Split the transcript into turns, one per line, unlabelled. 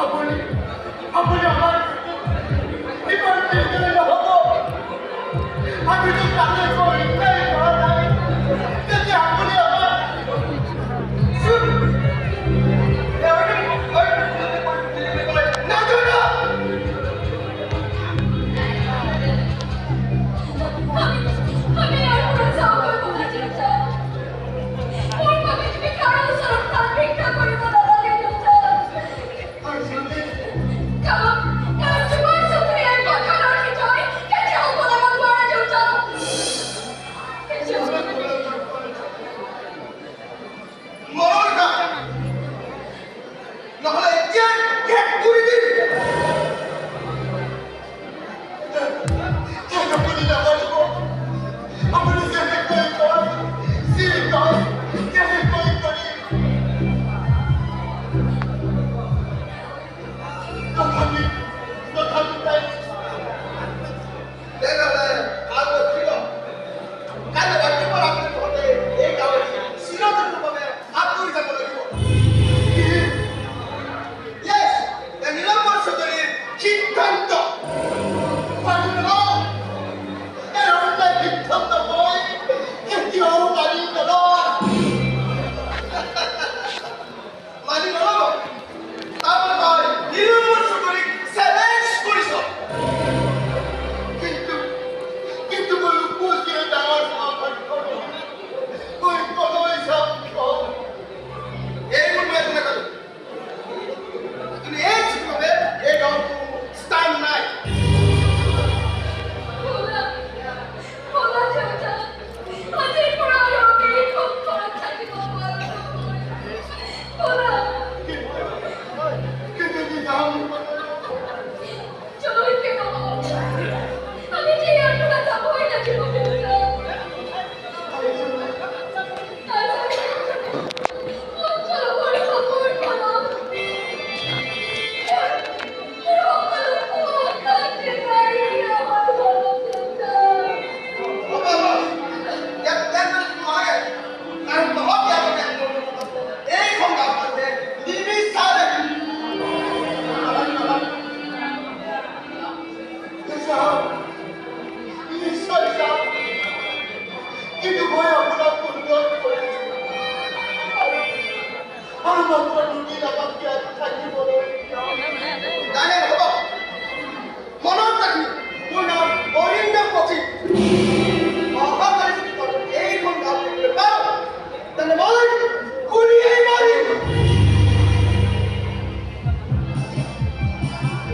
আপনি আপনি আমার জীবন দিলে হবো আমি তো কাজে করি নাই নাই যদি আপনি আমার না না
আমি আর কোনো চাও করবো না চাচা। ওর বাবা তুমি কারো সরব তার ভিক্ষা করিব না লাগে চাচা। কারণ কারণ তোমার সুখে আর কথা রাখি যায় কেটে হবো না মারা যাও চাও।
মরণ না নাহলে চেক চেক করে দিন টাকা করে না বলবো আপনি যেতে কই কর সিল কর যেতে কই করি তথাপি তথাপি তাই দেখা যায় আর ছিল কালে বাকি পর আপনি হতে এই গাওয়ার সিরাজের ভাবে আত্মই যাব লাগিব ইয়েস এই নিরম্বর সদরের সিদ্ধান্ত মানি না এই অন্যায় সিদ্ধান্ত বই কেউ মানি না মানি না তারপর কয় নিরম্বর সদরে চ্যালেঞ্জ করিস কিন্তু কিন্তু ওই উপস্থিত দেওয়ার সময় ওই কতই সব এই মনে আছে না কত কিন্তু এই শিখবে এই গাঁও স্থান নাই
বলা বলা চাচা। আজের পর আর ওকে খুব খারাপ থাকিব বলা।
কিন্তু কি দাম
চলো একটু আমি যে আর যাবোই না কি বলতে চলো বড় খবর বলো
বাবা এক এক মারে আর বহুত যাবে এই খঙ্গা করতে নিবি সারে সাহেব ঈশ্বর সাহেব কিন্তু ভয় অপরাধ করেছে আর মাত্র দুটি টাকা কি আর থাকি বলে